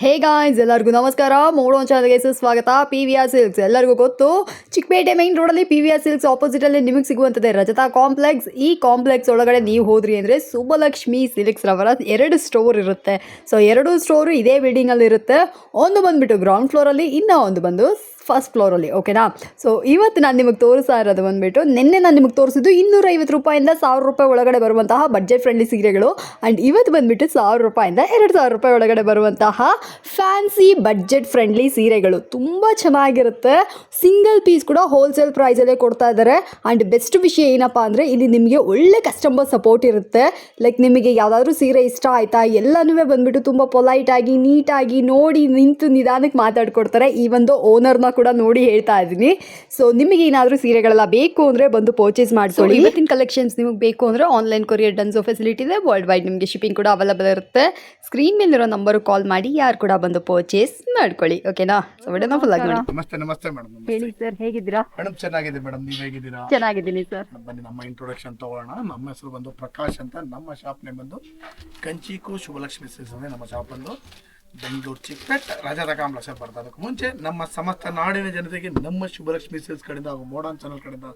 Hey guys, ಎಲ್ಲರಿಗೂ ನಮಸ್ಕಾರ. ಮೋಡೋ ಚಾನಲ್ಗೆ ಸುಸ್ವಾಗತ. PVR ಸಿಲ್ಕ್ಸ್ ಎಲ್ಲರಿಗೂ ಗೊತ್ತು, ಚಿಕ್ಕಪೇಟೆ ಮೈನ್ ರೋಡಲ್ಲಿ PVR ಸಿಲ್ಕ್ಸ್ ಆಪೋಸಿಟಲ್ಲಿ ನಿಮಗೆ ಸಿಗುವಂಥದ್ದೇ ರಜತಾ ಕಾಂಪ್ಲೆಕ್ಸ್. ಈ ಕಾಂಪ್ಲೆಕ್ಸ್ ಒಳಗಡೆ ನೀವು ಹೋದ್ರಿ ಅಂದರೆ ಸುಬ್ಬಲಕ್ಷ್ಮಿ ಸಿಲ್ಕ್ಸ್ ರವರ 2 ಸ್ಟೋರ್ ಇರುತ್ತೆ. ಸೊ 2 ಸ್ಟೋರು ಇದೇ ಬಿಲ್ಡಿಂಗಲ್ಲಿ ಇರುತ್ತೆ. ಒಂದು ಬಂದುಬಿಟ್ಟು ಗ್ರೌಂಡ್ ಫ್ಲೋರಲ್ಲಿ, ಇನ್ನೂ ಒಂದು ಬಂದು ಫಸ್ಟ್ ಫ್ಲೋರಲ್ಲಿ. ಓಕೆನಾ? ಸೊ ಇವತ್ತು ನಾನು ನಿಮಗೆ ತೋರಿಸ್ತಾ ಇರೋದು ಬಂದುಬಿಟ್ಟು, ನಿನ್ನೆ ನಾನು ನಿಮಗೆ ತೋರಿಸಿದ್ದು 250 ರೂಪಾಯಿಂದ 1000 ರೂಪಾಯಿ ಒಳಗಡೆ ಬರುವಂತಹ ಬಡ್ಜೆಟ್ ಫ್ರೆಂಡ್ಲಿ ಸೀರೆಗಳು. ಆ್ಯಂಡ್ ಇವತ್ತು ಬಂದುಬಿಟ್ಟು 1000 ರೂಪಾಯಿಂದ 2000 ರೂಪಾಯಿ ಒಳಗಡೆ ಬರುವಂತಹ ಫ್ಯಾನ್ಸಿ ಬಡ್ಜೆಟ್ ಫ್ರೆಂಡ್ಲಿ ಸೀರೆಗಳು. ತುಂಬ ಚೆನ್ನಾಗಿರುತ್ತೆ. ಸಿಂಗಲ್ ಪೀಸ್ ಕೂಡ ಹೋಲ್ಸೇಲ್ ಪ್ರೈಸಲ್ಲೇ ಕೊಡ್ತಾ ಇದ್ದಾರೆ. ಆ್ಯಂಡ್ ಬೆಸ್ಟ್ ವಿಷಯ ಏನಪ್ಪ ಅಂದರೆ, ಇಲ್ಲಿ ನಿಮಗೆ ಒಳ್ಳೆ ಕಸ್ಟಮರ್ ಸಪೋರ್ಟ್ ಇರುತ್ತೆ. ಲೈಕ್ ನಿಮಗೆ ಯಾವುದಾದ್ರೂ ಸೀರೆ ಇಷ್ಟ ಆಯಿತಾ, ಎಲ್ಲನೂ ಬಂದುಬಿಟ್ಟು ತುಂಬ ಪೊಲೈಟಾಗಿ ನೀಟಾಗಿ ನೋಡಿ ನಿಂತು ನಿಧಾನಕ್ಕೆ ಮಾತಾಡ್ಕೊಡ್ತಾರೆ. ಈ ಒಂದು ಓನರ್ನ ಕೂಡ ನೋಡಿ ಹೇಳ್ತಾ ಇದ್ದೀನಿ. ಸೊ ನಿಮಗೆ ಏನಾದರೂ ಸೀರೆಗಳೆಲ್ಲ ಬೇಕು ಅಂದರೆ ಬಂದು ಪರ್ಚೇಸ್ ಮಾಡ್ಕೊಳ್ಳಿ. ಇವತ್ತಿನ ಕಲೆಕ್ಷನ್ಸ್ ನಿಮಗೆ ಬೇಕು ಅಂದರೆ ಆನ್ಲೈನ್ ಕೊರಿಯರ್ ಡನ್ಸೋ ಫೆಸಿಲಿಟಿ ಇದೆ. ವರ್ಲ್ಡ್ ವೈಡ್ ನಿಮಗೆ ಶಿಪ್ಪಿಂಗ್ ಕೂಡ ಅವೈಲೇಬಲ್ ಇರುತ್ತೆ. ಸ್ಕ್ರೀನ್ ಮೇಲಿರೋ ನಂಬರು ಕಾಲ್ ಮಾಡಿ ಯಾರು ಕೂಡ ಬಂದು ಪರ್ಚೇಸ್ ಮಾಡ್ಕೊಳ್ಳಿ. ಓಕೆನಾ? ಸೊ ವಿಡಿಯೋನ ಫುಲ್ ಆಗಿ ನೋಡಿ. ನಮಸ್ತೆ ಮೇಡಮ್. ಹೇಳಿ ಸರ್, ಹೇಗಿದ್ದೀರಾ? ಮೇಡಮ್ ಚೆನ್ನಾಗಿದೆ ಮೇಡಮ್, ನೀವು ಹೇಗಿದ್ದೀರಾ? ಚೆನ್ನಾಗಿದ್ದೀನಿ ಸರ್. ಬನ್ನಿ ನಮ್ಮ ಇಂಟ್ರೊಡಕ್ಷನ್ ತಗೊಳ್ಳೋಣ. ನಮ್ಮ ಹೆಸರು ಬಂದು ಪ್ರಕಾಶ್ ಅಂತ. ನಮ್ಮ ಶಾಪ್ ನೇಮ್ ಬಂದು ಕಂಚಿಕು ಶುಭಲಕ್ಷ್ಮಿ ಸಿಲ್ಕ್ಸ್ ಅಂದ್ರೆ ನಮ್ಮ ಶಾಪ್ ಬಂದು ಬೆಂಗಳೂರು ಚಿಕ್ಕಪೇಟೆ ರಾಜಾದ ಕಾಂಪ್ಲೆಕ್ಸ್ ಬರ್ತದೆ. ಅದಕ್ಕೆ ಮುಂಚೆ ನಮ್ಮ ಸಮಸ್ತ ನಾಡಿನ ಜನತೆಗೆ ನಮ್ಮ ಶುಭಲಕ್ಷ್ಮಿ ಸಿಲ್ಕ್ಸ್ ಕಡೆಯಿಂದ ಹಾಗೂ ಮೋಡರ್ನ್ ಚಾನಲ್ ಕಡೆಯಿಂದ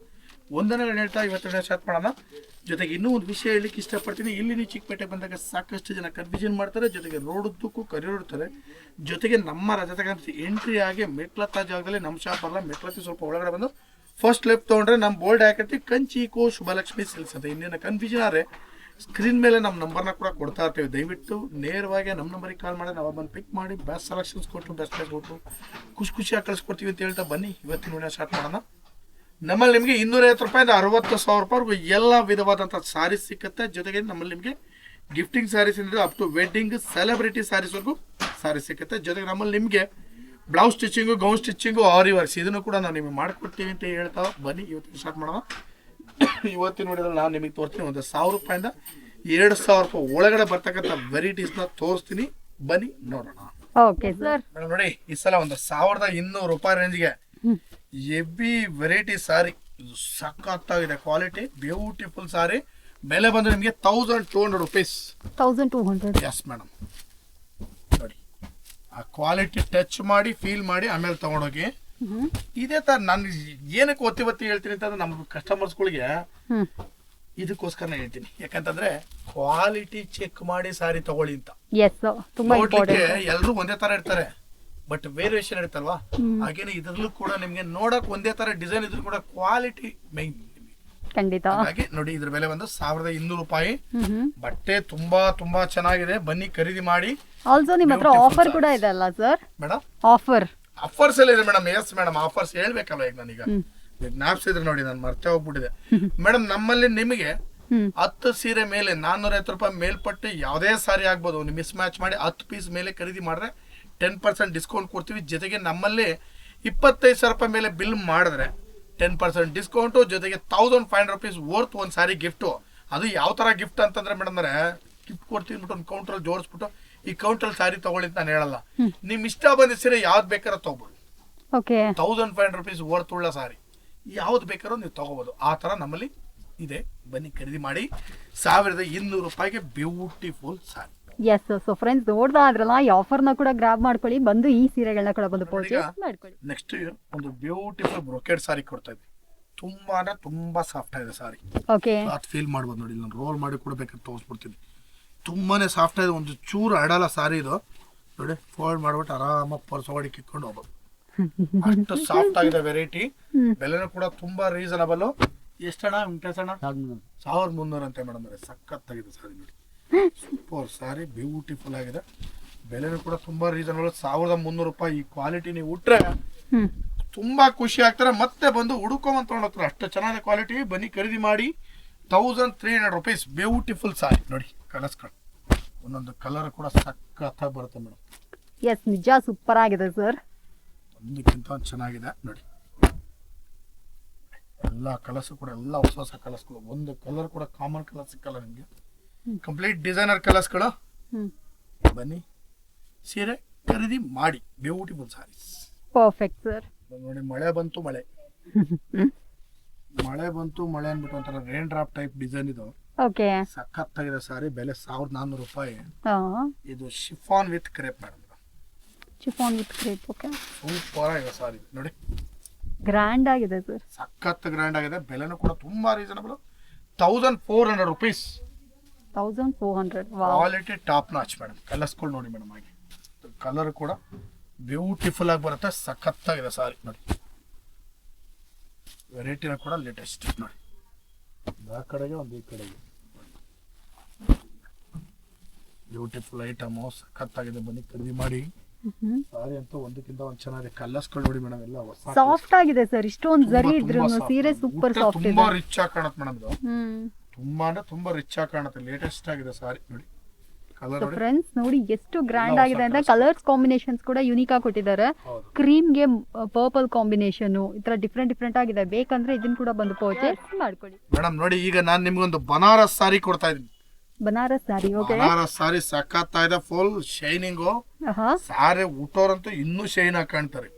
ವಂದನೆಗಳು ಹೇಳ್ತಾ ಇವತ್ತಿನ ಸ್ಟಾರ್ಟ್ ಮಾಡೋಣ. ಜೊತೆಗೆ ಇನ್ನೂ ಒಂದು ವಿಷಯ ಹೇಳಲಿಕ್ಕೆ ಇಷ್ಟಪಡ್ತೀನಿ. ಇಲ್ಲಿ ನೀವು ಚಿಕ್ಕಪೇಟೆ ಬಂದಾಗ ಸಾಕಷ್ಟು ಜನ ಕನ್ಫ್ಯೂಷನ್ ಮಾಡ್ತಾರೆ, ಜೊತೆಗೆ ರೋಡ್ ಉದ್ದಕ್ಕೂ ಕರೆಯೋಡ್ತಾರೆ. ಜೊತೆಗೆ ನಮ್ಮ ರಜತ ಎಂಟ್ರಿ ಆಗಿ ಮೆಟ್ಲತ್ತ ಜಾಗದಲ್ಲಿ ನಮ್ಮ ಶಾಪ್ ಅಲ್ಲ, ಮೆಟ್ಲತ್ತಿ ಸ್ವಲ್ಪ ಒಳಗಡೆ ಬಂದು ಫಸ್ಟ್ ಲೆಫ್ಟ್ ತೊಗೊಂಡ್ರೆ ನಮ್ಮ ಬೋರ್ಡ್ ಹಾಕೈತಿ ಕಂಚಿಕೋ ಶುಭಲಕ್ಷ್ಮಿ ಸಿಲ್ಕ್ಸ್ ಅಂತ. ಇನ್ನೇನು ಕನ್ಫ್ಯೂಷನ್ ಆದರೆ ಸ್ಕ್ರೀನ್ ಮೇಲೆ ನಮ್ಮ ನಂಬರ್ನ ಕೂಡ ಕೊಡ್ತಾ ಇರ್ತೀವಿ. ದಯವಿಟ್ಟು ನೇರವಾಗಿ ನಮ್ಮ ನಂಬರಿಗೆ ಕಾಲ್ ಮಾಡಿ ನಾವು ಬಂದು ಪಿಕ್ ಮಾಡಿ ಬೆಸ್ಟ್ ಸೆಲೆಕ್ಷನ್ಸ್ ಕೊಟ್ಟು ಬೆಸ್ಟ್ ಪ್ರೈಸ್ ಕೊಟ್ಟು ಖುಷಿಯಾಗಿ ಕಳಿಸ್ಕೊಡ್ತೀವಿ ಅಂತ ಹೇಳ್ತಾ ಬನ್ನಿ ಇವತ್ತಿನ ವಿಡಿಯೋ ಸ್ಟಾರ್ಟ್ ಮಾಡೋಣ. ನಮ್ಮಲ್ಲಿ ನಿಮಗೆ 250 ರೂಪಾಯಿಂದ 60,000 ರೂಪಾಯಿವರೆಗೂ ಎಲ್ಲ ವಿಧವಾದಂಥ ಸ್ಯಾರೀಸ್ ಸಿಕ್ಕುತ್ತೆ. ಜೊತೆಗೆ ನಮ್ಮಲ್ಲಿ ನಿಮಗೆ ಗಿಫ್ಟಿಂಗ್ ಸ್ಯಾರೀಸ್ ಇಂದ ಅಪ್ ಟು ವೆಡ್ಡಿಂಗ್ ಸೆಲೆಬ್ರಿಟಿ ಸ್ಯಾರೀಸ್ವರೆಗೂ ಸ್ಯಾರೀಸ್ ಸಿಕ್ಕುತ್ತೆ. ಜೊತೆಗೆ ನಮ್ಮಲ್ಲಿ ನಿಮಗೆ blouse stitching, gown stitching, aari works ಇದನ್ನು ಕೂಡ ನಾವು ನಿಮಗೆ ಮಾಡಿಕೊಡ್ತೀವಿ ಅಂತ ಹೇಳ್ತಾ ಬನ್ನಿ ಇವತ್ತಿನ ಸ್ಟಾರ್ಟ್ ಮಾಡೋಣ. ಇವತ್ತಿನ ವಿಡಿಯೋದಲ್ಲಿ ನಾನು ನಿಮಗೆ ತೋರಿಸ್ತೀನಿ ಒಂದು 1000 ರೂಪಾಯಿಂದ 2000 ರೂಪಾಯಿ ಒಳಗಡೆ ಬರ್ತಕ್ಕಂಥ ವೆರೈಟೀಸ್ನ ತೋರಿಸ್ತೀನಿ. ಬನ್ನಿ ನೋಡೋಣ. Okay sir. ನೋಡಿ, ಈ ಸಲ ಒಂದು 1200 ರೂಪಾಯಿ ರೇಂಜ್ಗೆ ಎವಿ ವೆರೈಟಿ ಸಾರಿ, ಸಖತ್ತಾಗಿದೆ ಕ್ವಾಲಿಟಿ, ಬ್ಯೂಟಿಫುಲ್ ಸಾರಿ. ಬೆಲೆ ಬಂದು ನಿಮಗೆ 1200 ರೂಪೀಸ್. 1200? Yes madam. ನೋಡಿ, ಆ ಕ್ವಾಲಿಟಿ ಟಚ್ ಮಾಡಿ ಫೀಲ್ ಮಾಡಿ ಆಮೇಲೆ ತಗೊಂಡೋಗಿ. ಇದೇ ತರ ನಾನು ಏನಕ್ಕೆ ಒತ್ತಿ ಹೇಳ್ತೀನಿ ಅಂತಂದ್ರೆ, ನಮ್ಮ ಕಸ್ಟಮರ್ಸ್ಗಳಿಗೆ ಇದಕ್ಕೋಸ್ಕರ ಹೇಳ್ತೀನಿ. ಯಾಕಂತಂದ್ರೆ ಕ್ವಾಲಿಟಿ ಚೆಕ್ ಮಾಡಿ ಸಾರಿ ತಗೊಳ್ಳಿ ಅಂತ. ಎಲ್ರು ಒಂದೇ ತರ ಇರ್ತಾರೆ, ಬಟ್ ವೇರಿಯೇಷನ್ ಇರುತ್ತಲ್ವಾ, ಹಾಗೇನೆ ಇದ್ರಲ್ಲೂ ಕೂಡ ನಿಮ್ಗೆ ನೋಡಕ್ ಒಂದೇ ತರ ಡಿಸೈನ್ ಇದ್ರು ಕೂಡ ಕ್ವಾಲಿಟಿ ಮೈನ್. ಖಂಡಿತ. ಹಾಗಾಗಿ ನೋಡಿ, ಇದ್ರ ಬೆಲೆ ಬಂದು 1200 ರೂಪಾಯಿ. ಬಟ್ಟೆ ತುಂಬಾ ಚೆನ್ನಾಗಿದೆ, ಬನ್ನಿ ಖರೀದಿ ಮಾಡಿ. ಆಲ್ಸೋ ನಿಮ್ಮ ಹತ್ರ ಆಫರ್ ಕೂಡ ಇದೆ ಅಲ್ಲ ಸರ್? ಮೇಡಮ್ ಆಫರ್ಸ್ ಎಲ್ಲ ಇದೆ ಮೇಡಮ್. ಎಸ್ ಮೇಡಮ್, ಆಫರ್ಸ್ ಹೇಳ್ಬೇಕಲ್ಲ. ಈಗ ನಾನೀಗ ಜ್ಞಾಪಿಸಿದ್ರೆ ನೋಡಿ, ನಾನು ಮರ್ತೇ ಹೋಗ್ಬಿಟ್ಟಿದೆ ಮೇಡಮ್. ನಮ್ಮಲ್ಲಿ ನಿಮಗೆ 10 ಸೀರೆ ಮೇಲೆ 450 ರೂಪಾಯಿ ಮೇಲ್ಪಟ್ಟು ಯಾವುದೇ ಸಾರಿ ಆಗ್ಬೋದು, ನೀವು ಮಿಸ್ ಮ್ಯಾಚ್ ಮಾಡಿ 10 ಪೀಸ್ ಮೇಲೆ ಖರೀದಿ ಮಾಡಿದ್ರೆ 10% ಡಿಸ್ಕೌಂಟ್ ಕೊಡ್ತೀವಿ. ಜೊತೆಗೆ ನಮ್ಮಲ್ಲಿ 25,000 ರೂಪಾಯಿ ಮೇಲೆ ಬಿಲ್ ಮಾಡಿದ್ರೆ 10% ಡಿಸ್ಕೌಂಟು, ಜೊತೆಗೆ 1500 ರೂಪೀಸ್ ವರ್ತ್ ಒಂದು ಸಾರಿ ಗಿಫ್ಟು. ಅದು ಯಾವ ತರ ಗಿಫ್ಟ್ ಅಂತಂದ್ರೆ ಮೇಡಮ್, ಗಿಫ್ಟ್ ಕೊಡ್ತೀನಿ ಬಿಟ್ಟು ಒಂದು ಕೌಂಟ್ರಲ್ಲಿ ಜೋಡಿಸ್ಬಿಟ್ಟು ಈ ಕೌಂಟ್ರಲ್ಲಿ ಸಾರಿ ತಗೊಳ್ಳಿ ಅಂತ ನಾನು ಹೇಳಲ್ಲ. ನಿಮ್ ಇಷ್ಟ ಬಂದ ಸೀರೆ ಯಾವ್ದು ಬೇಕಾದ್ರೂ ತಗೋಬಹುದು. 1500 ರೂಪೀಸ್ ವರ್ತ್ ಉಳ್ಳ ಸಾರಿ ಯಾವ್ದು ಬೇಕಾದ್ರೂ ನೀವು ತಗೋಬಹುದು. ಆ ತರ ನಮ್ಮಲ್ಲಿ ಇದೆ. ಬನ್ನಿ ಖರೀದಿ ಮಾಡಿ. 1200 ರೂಪಾಯಿಗೆ ಬ್ಯೂಟಿಫುಲ್ ಸಾರಿ. ಎಸ್. ಸೊ ಫ್ರೆಂಡ್ಸ್, ನೋಡ್ದಾ ಅದ್ರಲ್ಲ, ಈ ಆಫರ್ನ ಕೂಡ ಗ್ರಾಬ್ ಮಾಡ್ಕೊಳ್ಳಿ, ಬಂದು ಈ ಸೀರೆಗಳನ್ನ ಕೂಡ ಬಂದು ಪರ್ಚೇಸ್ ಮಾಡ್ಕೊಳ್ಳಿ. ನೆಕ್ಸ್ಟ್ ಒಂದು ಬ್ಯೂಟಿಫುಲ್ ಬ್ರೊಕೆಟ್ ಸಾರಿ ಕೊಡ್ತಾ ಇದ್ವಿ. ತುಂಬಾ ಸಾಫ್ಟ್ ಆಗಿದೆ ಸಾರಿ. ಓಕೆ, ಅದು ಫೀಲ್ ಮಾಡ್ಬೋದು ನೋಡಿ. ನಾನು ರೋಲ್ ಮಾಡಿ ಕೂಡ ಬೇಕಾದ್ರೆ ತೋರಿಸ್ಬಿಡ್ತೀನಿ. ತುಂಬಾನೇ ಸಾಫ್ಟ್ ಆಗಿದೆ, ಒಂದು ಚೂರು ಅಡಲ್ಲ ಸಾರಿ ಇದು. ನೋಡಿ, ಫೋಲ್ಡ್ ಮಾಡ್ಬಿಟ್ಟು ಆರಾಮಾಗಿ ಪರ್ಸ್ ಹೊಡಿ ಕಿತ್ಕೊಂಡು ಹೋಗ್ಬೋದು. ಅಷ್ಟು ಸಾಫ್ಟ್ ಆಗಿದೆ ವೆರೈಟಿ. ಬೆಲೆನೂ ಕೂಡ ತುಂಬಾ ರೀಸನಬಲ್. ಎಷ್ಟಣ್ಣ ವೆಂಕಟೇಶಣ್ಣ? 1300 ಅಂತೆ ಮೇಡಮ್. ಸಖತ್ತಾಗಿದೆ ಸಾರಿ ನೋಡಿ, ಸೂಪರ್ ಸಾರಿ, ಬ್ಯೂಟಿಫುಲ್ ಆಗಿದೆ. ಬೆಲೆನೂ ಕೂಡ ತುಂಬಾ ರೀಸನಬಲ್. 1300 ರೂಪಾಯಿ. ಈ ಕ್ವಾಲಿಟಿ ನೀವು ಉಟ್ರೆ ತುಂಬಾ ಖುಷಿ ಆಗ್ತಾರೆ, ಮತ್ತೆ ಬಂದು ಹುಡುಕೊಂಡ್ ತೊಗೊಂಡೋಗ್ತಾರೆ. ಅಷ್ಟು ಚೆನ್ನಾದ ಕ್ವಾಲಿಟಿ. ಬನ್ನಿ ಖರೀದಿ ಮಾಡಿ. 1300 ರೂಪೀಸ್ ಬ್ಯೂಟಿಫುಲ್ ಸಾರಿ. ನೋಡಿ, ಕಲರ್ಸ್ಗಳು ಒಂದೊಂದು ಕಲರ್ ಕೂಡ ಸಖತ್ತಾಗಿ ಬರುತ್ತೆ ಮೇಡಮ್. ಎಸ್, ನಿಜ ಸೂಪರ್ ಆಗಿದೆ ಸರ್. ಒಂದಕ್ಕಿಂತ ಚೆನ್ನಾಗಿದೆ ನೋಡಿ. ಎಲ್ಲ ಕಲರ್ಸ್ ಕೂಡ ಎಲ್ಲ ಹೊಸ ಕಲರ್ಸ್ಗಳು. ಒಂದು ಕಲರ್ ಕೂಡ ಕಾಮನ್ ಕಲರ್ ಸಿಕ್ಕಲ್ಲ ನಿಮಗೆ. ಕಂಪ್ಲೀಟ್ ಡಿಸೈನರ್ ಕಲರ್ಸ್ಗಳು. ಬನ್ನಿ ಸೀರೆ ಖರೀದಿ ಮಾಡಿ. ಬ್ಯೂಟಿಫುಲ್ ಸಾರೀಸ್. Perfect sir. ನೋಡಿ, ಮಳೆ ಬಂತು ಮಳೆ ಅಂದ್ಬಿಟ್ಟು ಒಂಥರ ರೇನ್ ಡ್ರಾಪ್ ಟೈಪ್ ಡಿಸೈನ್ ಇದು. ಓಕೆ, ಸಖತ್ತಾಗಿದೆ ಸಾರಿ. ಬೆಲೆ 1400 ರೂಪಾಯಿ. ಇದು chiffon with crepe madam. Chiffon with crepe. Okay, super ಆಗಿದೆ ಸಾರಿ ನೋಡಿ, ಗ್ರ್ಯಾಂಡ್ ಆಗಿದೆ ಸರ್. ಸಖತ್ ಗ್ರ್ಯಾಂಡ್ ಆಗಿದೆ. ಬೆಲೆನೂ ಕೂಡ ತುಂಬಾ reasonable, 1400 rupees. 1400. Quality top notch madam. ಕಲರ್ಸ್ಗಳು ನೋಡಿ ಮೇಡಮ್, ಹಾಗೆ ಕಲರ್ ಕೂಡ ಬ್ಯೂಟಿಫುಲ್ ಆಗಿ ಬರುತ್ತೆ. ಸಖತ್ತಾಗಿದೆ ಸಾರಿ ನೋಡಿ. ವೆರೈಟಿನ ಕೂಡ ಲೇಟೆಸ್ಟ್ ನೋಡಿ, ಆ ಕಡೆಗೆ ಒಂದು ಈ ಕಡೆಗೆ ಬ್ಯೂಟಿಫುಲ್ ಐಟಮು, ಸಖತ್ತಾಗಿದೆ. ಬನ್ನಿ ಖರೀದಿ ಮಾಡಿ. ಸಾರಿ ಅಂತೂ ಒಂದಕ್ಕಿಂತ ಒಂದು ಚೆನ್ನಾಗಿದೆ. ಕಲರ್ಸ್ಗಳು ನೋಡಿ ಮೇಡಮ್, ಎಲ್ಲ ಹೊಸ ಸಾಫ್ಟ್ ಆಗಿದೆ ಸರ್. ಇಷ್ಟೊಂದು ಜರಿ ಇದ್ರು ಸೀರೆ ಸೂಪರ್ ಸಾಫ್ಟ್ ಇದೆ. ತುಂಬಾ ರಿಚ್ ಆಗಿ ಕಾಣುತ್ತೆ ಮೇಡಮ್ ಇದು. ತುಂಬಾ ಅಂದ್ರೆ ತುಂಬಾ ರಿಚ್ ಆಗಿ ಕಾಣುತ್ತೆ. ಲೇಟೆಸ್ಟ್ ಆಗಿದೆ ಸಾರಿ ನೋಡಿ. ಕಲರ್ ನೋಡಿ ಫ್ರೆಂಡ್ಸ್, ನೋಡಿ ಎಷ್ಟು ಗ್ರ್ಯಾಂಡ್ ಆಗಿದೆ ಅಂತ. ಕಲರ್ಸ್ ಕಾಂಬಿನೇಷನ್ಸ್ ಕೂಡ ಯುನೀಕ್ ಆಗಿ ಕೊಟ್ಟಿದ್ದಾರೆ. ಕ್ರೀಮ್ಗೆ ಪರ್ಪಲ್ ಕಾಂಬಿನೇಷನ್, ಈ ತರ ಡಿಫ್ರೆಂಟ್ ಆಗಿದೆ. ಬೇಕಂದ್ರೆ ಇದನ್ನ ಕೂಡ ಬಂದು ಪರ್ಚೇಸ್ ಮಾಡ್ಕೊಳ್ಳಿ ಮೇಡಮ್. ನೋಡಿ ಈಗ ನಾನು ನಿಮ್ಗೊಂದು ಬನಾರಸ್ ಸಾರಿ ಕೊಡ್ತಾ ಇದ್ದೀನಿ. ಬನಾರಸ್ ಸಾರಿ. ಓಕೆ, ಬನಾರಸ್ ಸಾರಿ ಸಖತ್ತಾಗಿದೆ. Full shining. ಸಾರಿ ಉಟ್ಟೋರಂತೂ ಇನ್ನೂ ಶೈನ್ ಆಗಿ ಕಾಣ್ತಾರೆ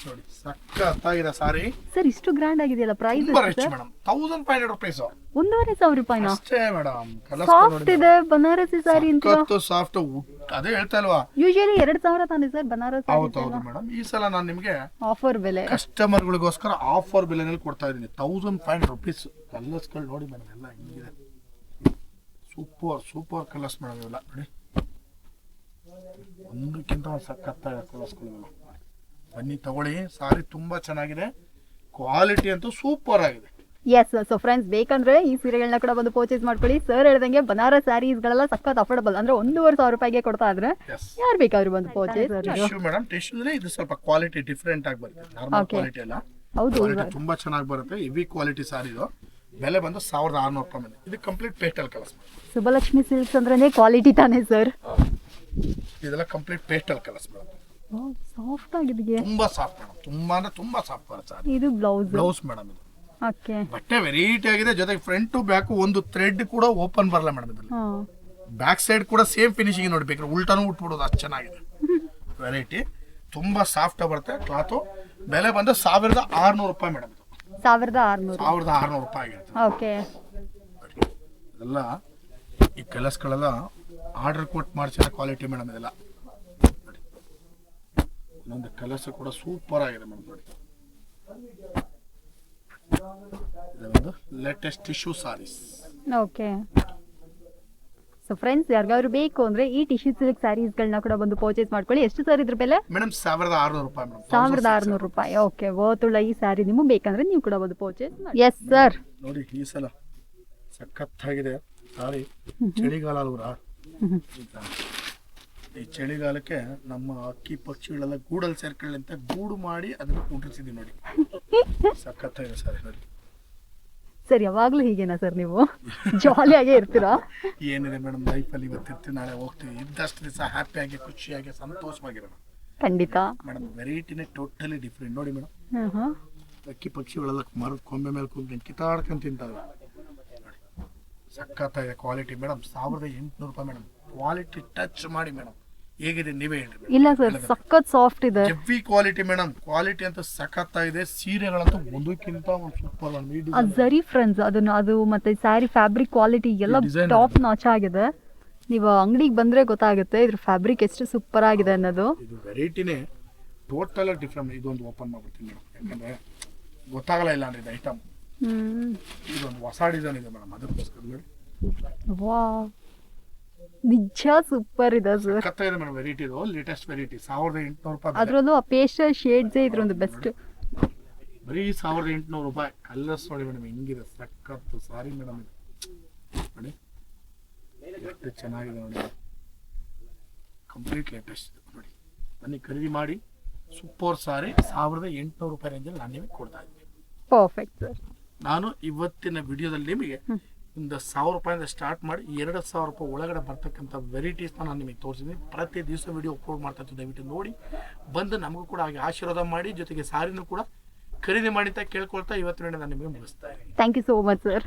ನೋಡಿ. ಸಖತ್ತಾಗಿದೆ ಸಾರಿ ಸರ್. ಇಷ್ಟು ಗ್ರ್ಯಾಂಡ್ ಆಗಿದೆಯಲ್ಲ. ಪ್ರೈಸ್ ತುಂಬಾ ರಿಚ್ ಮೇಡಮ್. 1500 ರುಪೀಸ್. 1500 ರೂಪಾಯಿನ ಅಷ್ಟೇ ಮೇಡಮ್. ಸಾಫ್ಟ್ ಇದೆ ಬನಾರಸಿ ಸಾರಿ ಅಂತ. ಸಾಫ್ಟ್ ಅದೇ ಹೇಳ್ತಾ ಇಲ್ವಾ, ಯೂಶಲಿ 2000 ತಾನೆ ಸರ್ ಬನಾರಸ್. ಹೌದು ಮೇಡಮ್. ಈ ಸಲ ನಾನು ನಿಮಗೆ ಆಫರ್ ಬೆಲೆ, ಕಸ್ಟಮರ್ಗಳಿಗೋಸ್ಕರ ಆಫರ್ ಬೆಲೆನಲ್ಲಿ ಕೊಡ್ತಾ ಇದ್ದೀನಿ. 1500 ರುಪೀಸ್. ಕಲರ್ಸ್ಗಳು ನೋಡಿ ಮೇಡಮ್, ಎಲ್ಲ ಹಿಂಗಿದೆ. ಸೂಪರ್ ಕಲರ್ಸ್ ಮೇಡಮ್ ಇವೆಲ್ಲ ನೋಡಿ. ಒಂದಕ್ಕಿಂತ ಒಂದು ಸಖತ್ತಾದ ಕಲರ್ಸ್ಗಳು. ಬನ್ನಿ ತಗೊಳ್ಳಿ. ಸಾರಿ ತುಂಬಾ ಚೆನ್ನಾಗಿದೆ. ಕ್ವಾಲಿಟಿ ಅಂತೂ ಸೂಪರ್ ಆಗಿದೆ. ಎಸ್. ಸೊ ಫ್ರೆಂಡ್ಸ್, ಬೇಕಂದ್ರೆ ಈ ಸೀರೆಗಳನ್ನ ಕೂಡ ಬಂದು ಪರ್ಚೇಸ್ ಮಾಡ್ಕೊಳ್ಳಿ. ಸರ್ ಹೇಳ್ದಂಗೆ ಬನಾರಸ್ ಸ್ಯಾರೀಸ್ಗಳೆಲ್ಲ ಸಖತ್ ಅಫೋರ್ಡಬಲ್, ಅಂದ್ರೆ 1500 ರೂಪಾಯಿಗೆ ಕೊಡ್ತಾ ಇದ್ರೆ ಯಾರು ಬೇಕಾದ್ರೂ ಬಂದು ಪರ್ಚೇಸ್. ಟಿಶ್ಯೂ ಮೇಡಮ್, ಟಿಶ್ಯೂಲಿ ಇದು ಸ್ವಲ್ಪ ಕ್ವಾಲಿಟಿ ಡಿಫ್ರೆಂಟ್ ಆಗಿ ಬರುತ್ತೆ. ನಾರ್ಮಲ್ ಕ್ವಾಲಿಟಿ ಅಲ್ಲ, ಹೌದು, ಕ್ವಾಲಿಟಿ ತುಂಬಾ ಚೆನ್ನಾಗಿ ಬರುತ್ತೆ. ಹೆವಿ ಕ್ವಾಲಿಟಿ ಸಾರಿ ಇದು. ಬೆಲೆ ಬಂದು 1600 ರೂಪಾಯಿ. ಇದು complete pastel colours. Subbulakshmi silks ಅಂದ್ರೆ ಕ್ವಾಲಿಟಿ ತಾನೇ ಸರ್. ಇದೆಲ್ಲ complete pastel colours madam. Soft ಆಗಿದೆ. ತುಂಬಾ ಸಾಫ್ಟ್ ಮೇಡಮ್. ತುಂಬಾ ಅಂದ್ರೆ ತುಂಬಾ ಸಾಫ್ಟ್ ಬರುತ್ತೆ ಸಾರಿ. ಇದು ಬ್ಲೌಸ್ ಮೇಡಮ್. ಇದು ಓಕೆ. ಬಟ್ಟೆ ವೆರೈಟಿ ಆಗಿದೆ. ಜೊತೆಗೆ ಫ್ರಂಟ್ ಟು ಬ್ಯಾಕ್ ಒಂದು ಥ್ರೆಡ್ ಕೂಡ ಓಪನ್ ಬರಲ್ಲ ಮೇಡಮ್. ಇದರಲ್ಲಿ ಬ್ಯಾಕ್ ಸೈಡ್ ಕೂಡ ಸೇಮ್ ಫಿನಿಶಿಂಗ್ ನೋಡ್ಬೇಕು. ಉಲ್ಟಾನು ಉಟ್ಬಿಡೋದು, ಅಷ್ಟು ಚೆನ್ನಾಗಿದೆ. ವೆರೈಟಿ ತುಂಬಾ ಸಾಫ್ಟ್ ಬರುತ್ತೆ. ಕ್ಲಾತು ಬೆಲೆ ಬಂದು 1600 ರೂಪಾಯಿ ಮೇಡಮ್. 1600 ರೂಪಾಯಿ ಆಗಿರುತ್ತೆ. ಓಕೆ. ಇದೆಲ್ಲ ಈ ಕಲರ್ಸ್ಗಳೆಲ್ಲ ಆರ್ಡರ್ ಕೊಟ್ಟು ಮಾಡಿಸಿದ ಕ್ವಾಲಿಟಿ ಮೇಡಮ್. ಇದೆಲ್ಲ ಇನ್ನೊಂದು ಕಲರ್ಸ್ ಕೂಡ ಸೂಪರ್ ಆಗಿದೆ ಮೇಡಮ್ ನೋಡಿ. ಇದೊಂದು latest tissue sarees. Okay. So friends, ಯಾರಿಗಾದ್ರು ಬೇಕು ಅಂದ್ರೆ ಈ ಟಿಶ್ಯೂ ಸಿಲ್ಕ್ ಸ್ಯಾರೀಸ್ಗಳನ್ನ ಕೂಡ ಬಂದು ಪರ್ಚೇಸ್ ಮಾಡ್ಕೊಳ್ಳಿ. ಎಷ್ಟು ಸರ್ ಇದ್ರ ಬೆಲೆ? ಮೇಡಮ್ 1600 ರೂಪಾಯಿ ಮೇಡಮ್. 1600 ರೂಪಾಯಿ. ಓಕೆ, ವರ್ತ್ ಈ ಸ್ಯಾರಿ ನಿಮಗೆ ಬೇಕಂದ್ರೆ ನೀವು ಕೂಡ ಬಂದು ಪರ್ಚೇಸ್ ಮಾಡಿ. Yes sir. ನೋಡಿ ಈ ಸಲ ಸಖತ್ತಾಗಿದೆ ಸಾರಿ. ಚಳಿಗಾಲ ಅಲ್ವರ, ಈ ಚಳಿಗಾಲಕ್ಕೆ ನಮ್ಮ ಅಕ್ಕಿ ಪಕ್ಷಿಗಳೆಲ್ಲ ಗೂಡಲ್ಲಿ ಸೇರ್ಕೊಳ್ಳಿ ಅಂತ ಗೂಡು ಮಾಡಿ ಅದನ್ನ ಕುಂಡ್ರಿಸಿದೀವಿ ನೋಡಿ. ಸಖತ್ತಾಗಿದೆ ಸಾರಿ ನೋಡಿ. ಸರ್, ಯಾವಾಗ್ಲೂ ಹೀಗೇನಾ ಸರ್ ನೀವು? ಜಾಲಿಯಾಗೇ ಇರ್ತೀರಾ? ಏನಿದೆ ಮೇಡಮ್, ಲೈಫಲ್ಲಿ ಇವತ್ತಿರ್ತೀವಿ, ನಾಳೆ ಹೋಗ್ತೀವಿ. ಇದ್ದಷ್ಟು ದಿವಸ ಹ್ಯಾಪಿಯಾಗಿ, ಖುಷಿಯಾಗಿ, ಸಂತೋಷವಾಗಿರೋಣ ಖಂಡಿತ ಮೇಡಮ್. ವೆರೈಟಿನೇ ಟೋಟಲಿ ಡಿಫ್ರೆಂಟ್ ನೋಡಿ ಮೇಡಮ್. ಅಕ್ಕಿ ಪಕ್ಷಿಗಳೆಲ್ಲ ಮರದ ಕೊಂಬೆ ಮೇಲೆ ಕುಂತ್ಕೊಂಡು ಕಿತ್ತಾಡ್ಕೊಂಡು ತಿಂತಾವೆ ನೋಡಿ. ಸಖತ್ತಾಗಿದೆ ಕ್ವಾಲಿಟಿ ಮೇಡಮ್. 1800 ರೂಪಾಯಿ ಮೇಡಮ್. ಕ್ವಾಲಿಟಿ ಟಚ್ ಮಾಡಿ ಮೇಡಮ್, ಹೇಗಿದೆ ನೀವೇ ಹೇಳಿ. ಇಲ್ಲ ಸರ್, ಸಖತ್ ಸಾಫ್ಟ್ ಇದೆ. Heavy quality madam. ಕ್ವಾಲಿಟಿ ಅಂತ ಸಖತ್ತಾಗಿದೆ. ಸೀರೆಗಳಂತೂ ಒಂದಕ್ಕಿಂತ ಒಂದು ಸೂಪರ್. ಜರಿ ಫ್ರೆಂಡ್ಸ್, ಅದು ಮತ್ತೆ ಸ್ಯಾರಿ ಫ್ಯಾಬ್ರಿಕ್ ಕ್ವಾಲಿಟಿ ಎಲ್ಲ ಟಾಪ್ ನಾಚ್ ಆಗಿದೆ. ನೀವು ಅಂಗಡಿಗೆ ಬಂದ್ರೆ ಗೊತ್ತಾಗುತ್ತೆ ಇದ್ರ ಫ್ಯಾಬ್ರಿಕ್ ಎಷ್ಟು ಸೂಪರ್ ಆಗಿದೆ ಅನ್ನೋದು. ಇದು ವೆರೈಟಿನೇ ಟೋಟಲ್ ಡಿಫ್ರೆಂಟ್. ಇದೊಂದು ಓಪನ್ ಮಾಡ್ಬಿಡ್ತೀನಿ ಮೇಡಮ್, ಯಾಕಂದ್ರೆ ಗೊತ್ತಾಗಲ್ಲ ಇಲ್ಲ ಅಂದ್ರೆ ಇದು ಐಟಮ್. ಇದೊಂದು ಹೊಸ ಡಿಸೈನ್ ಇದೆ ಮೇಡಮ್, ಅದಕ್ಕೋಸ್ಕರ ನೋಡಿ. ವಾವ್, ನಿಜ ಸೂಪರ್ ಇದೆ ಸರ್. ಸಖತ್ತಾಗಿದೆ ಮೇಡಮ್. ವೆರೈಟಿ ಇದು ಲೇಟೆಸ್ಟ್ ವೆರೈಟಿ. 1800 ರೂಪಾಯಿ. ಅದರಲ್ಲೂ ಆ ಪೇಸ್ಟಲ್ ಶೇಡ್ಸ್ ಇದ್ರೊಂದು ಬೆಸ್ಟ್. ಬರೀ 1800 ರೂಪಾಯಿ. ಕಲರ್ಸ್ ನೋಡಿ ಮೇಡಮ್, ಹಿಂಗಿದೆ ಸಖತ್ತು ಸಾರಿ ಮೇಡಮ್. ಇದು ನೋಡಿ ಎಷ್ಟು ಚೆನ್ನಾಗಿದೆ ನೋಡಿ. ಕಂಪ್ಲೀಟ್ ಲೇಟೆಸ್ಟ್ ನೋಡಿ. ಬನ್ನಿ ಖರೀದಿ ಮಾಡಿ. ಸೂಪರ್ ಸಾರಿ 1800 ರೂಪಾಯಿ ರೇಂಜಲ್ಲಿ ನಾನು ನಿಮಗೆ ಕೊಡ್ತಾ ಇದ್ದೀನಿ. Perfect sir. ನಾನು ಇವತ್ತಿನ ವಿಡಿಯೋದಲ್ಲಿ ನಿಮಗೆ ಒಂದು 1000 ರೂಪಾಯಿಂದ ಸ್ಟಾರ್ಟ್ ಮಾಡಿ 2000 ರೂಪಾಯಿ ಒಳಗಡೆ ಬರ್ತಕ್ಕಂಥ ವೆರೈಟೀಸ್ನ ನಾನು ನಿಮಗೆ ತೋರಿಸಿದ್ದೀನಿ. ಪ್ರತಿ ದಿವಸ ವಿಡಿಯೋ ಅಪ್ಲೋಡ್ ಮಾಡ್ತಾ ಇತ್ತು. ದಯವಿಟ್ಟು ನೋಡಿ ಬಂದು ನಮಗೂ ಕೂಡ ಹಾಗೆ ಆಶೀರ್ವಾದ ಮಾಡಿ, ಜೊತೆಗೆ ಸಾರಿನೂ ಕೂಡ ಖರೀದಿ ಮಾಡಿ ಅಂತ ಕೇಳ್ಕೊಳ್ತಾ ಇವತ್ತಿನ ನಾನು ನಿಮಗೆ ಮುಗಿಸ್ತಾ ಇದ್ದೀನಿ. Thank you so much sir.